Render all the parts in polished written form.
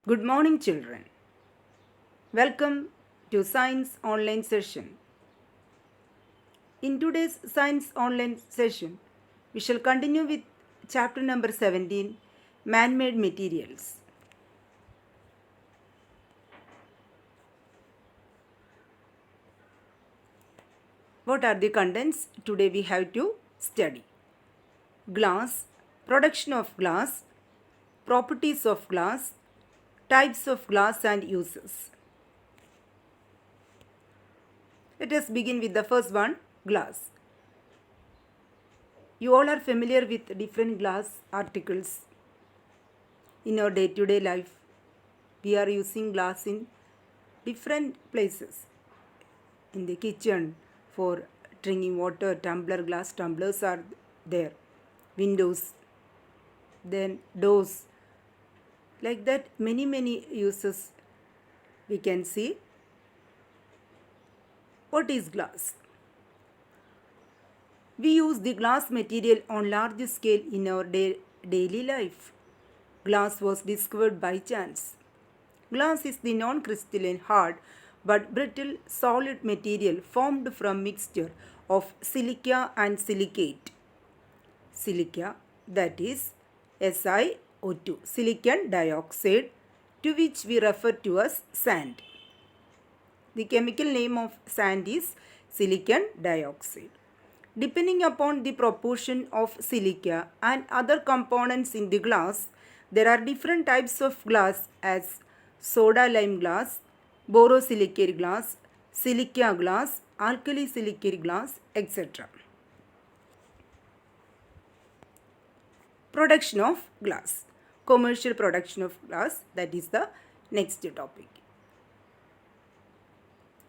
Good morning, children. Welcome to Science Online Session. In today's Science Online Session, we shall continue with chapter number 17 Man Made Materials. What are the contents today we have to study? Glass, production of glass, properties of glass, types of glass and uses. Let us begin with the first one, glass. You all are familiar with different glass articles in our day-to-day life. We are using glass in different places. In the kitchen for drinking water, glass tumblers are there. Windows, then doors. Like that, many uses we can see. What is glass? We use the glass material on large scale in our daily life. Glass was discovered by chance. Glass is the non-crystalline, hard but brittle solid material formed from mixture of silica and silicate. Silica, that is SiO2, silicon dioxide, to which we refer to as sand. The chemical name of sand is silicon dioxide. Depending upon the proportion of silica and other components in the glass, there are different types of glass as soda lime glass, borosilicate glass, silica glass, alkali silicate glass, etc. Production of glass. Commercial production of glass, that is the next topic.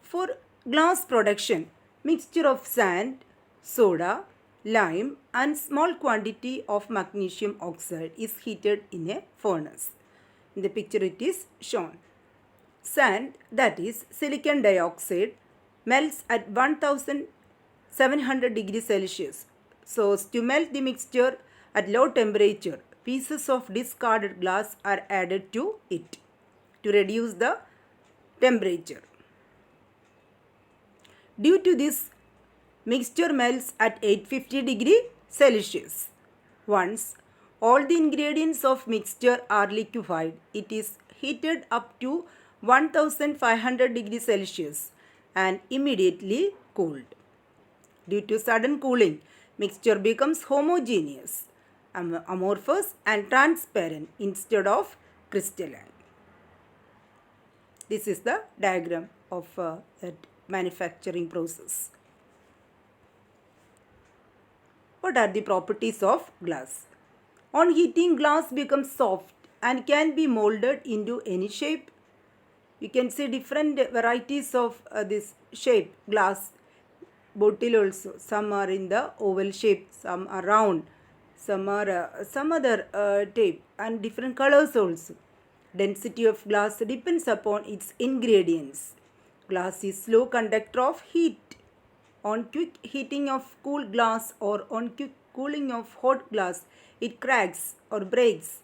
For glass production, mixture of sand, soda, lime and small quantity of magnesium oxide is heated in a furnace. In the picture it is shown. Sand, that is silicon dioxide, melts at 1700 degrees Celsius. So as to melt the mixture at low temperature, pieces of discarded glass are added to it to reduce the temperature. Due to this, mixture melts at 850 degree Celsius. Once all the ingredients of mixture are liquefied, it is heated up to 1500 degrees Celsius and immediately cooled. Due to sudden cooling, mixture becomes homogeneous, amorphous and transparent instead of crystalline. This is the diagram of that manufacturing process. What are the properties of glass? On heating, glass becomes soft and can be molded into any shape. You can see different varieties of this shape, glass bottle also. Some are in the oval shape, some are round, some are some other shape and different colors also. Density of glass depends upon its ingredients. Glass is slow conductor of heat. On quick heating of cool glass or on quick cooling of hot glass, it cracks or breaks.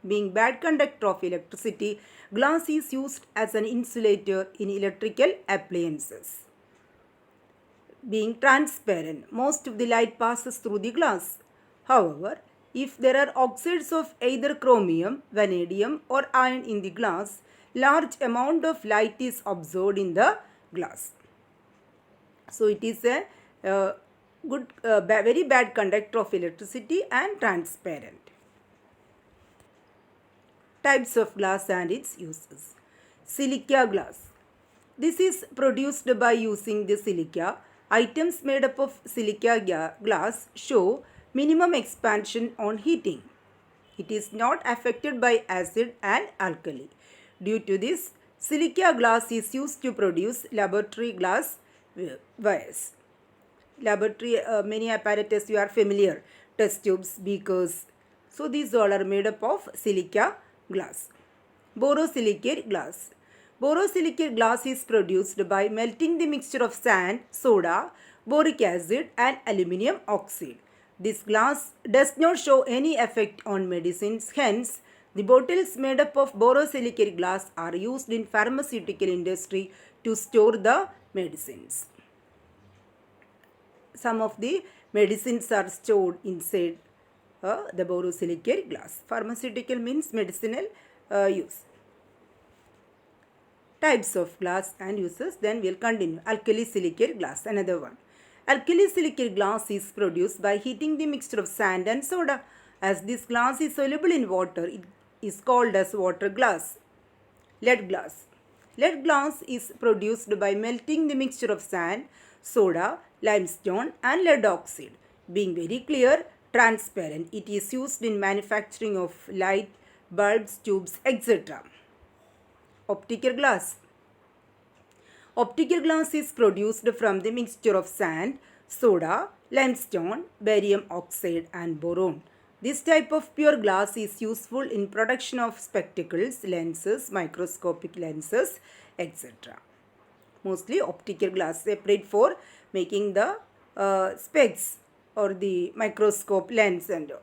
Being bad conductor of electricity, glass is used as an insulator in electrical appliances. Being transparent, most of the light passes through the glass. However, if there are oxides of either chromium, vanadium or iron in the glass, large amount of light is absorbed in the glass. So it is a very bad conductor of electricity and transparent. Types of glass and its uses. Silica glass. This is produced by using the silica. Items made up of silica glass show minimum expansion on heating. It is not affected by acid and alkali. Due to this, silica glass is used to produce laboratory glass wires. Laboratory, many apparatus you are familiar, test tubes, beakers. So these all are made up of silica glass. Borosilicate glass. Borosilicate glass is produced by melting the mixture of sand, soda, boric acid and aluminium oxide. This glass does not show any effect on medicines, hence The bottles made up of borosilicate glass are used in pharmaceutical industry to store the medicines. Some of the medicines are stored inside the borosilicate glass. Pharmaceutical means medicinal use. Types of glass and uses. Then we'll continue. Alkali silicate glass, another one. Alkali silicate glass is produced by heating the mixture of sand and soda. As this glass is soluble in water, it is called as water glass. Lead glass. Lead glass is produced by melting the mixture of sand, soda, limestone and lead oxide. Being very clear, transparent, it is used in manufacturing of light, bulbs, tubes, etc. Optical glass. Optical glass is produced from the mixture of sand, soda, limestone, barium oxide and boron. This type of pure glass is useful in production of spectacles, lenses, microscopic lenses, etc. Mostly optical glass separate for making the specs or the microscope lens and all.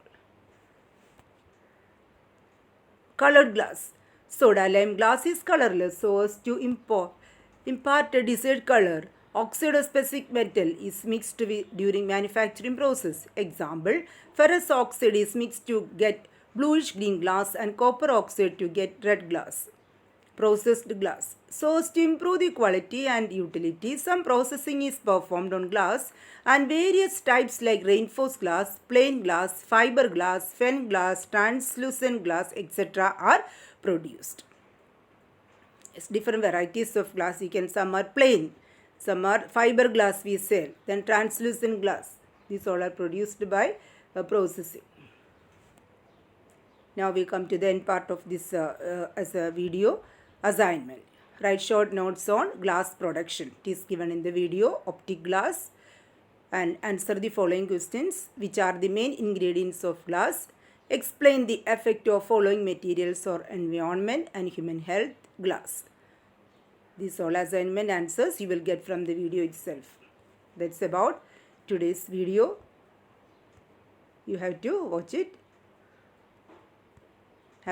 Colored glass. Soda lime glass is colorless so as to impart a desired color. Oxidospecific metal is mixed during manufacturing process. Example, ferrous oxide is mixed to get bluish green glass and copper oxide to get red glass. Processed glass. So as to improve the quality and utility, some processing is performed on glass and various types like reinforced glass, plain glass, fiber glass, fen glass, translucent glass, etc. are produced. Yes, different varieties of glass. You can, some are plain, some are fiber glass we sell, then translucent glass. These all are produced by processing. Now we come to the end part of this as a video assignment. Write short notes on glass production. It is given in the video, optic glass, and answer the following questions. Which are the main ingredients of glass? Explain the effect of following materials or environment and human health. Glass. These all assignment answers you will get from the video itself. That's about today's video. You have to watch it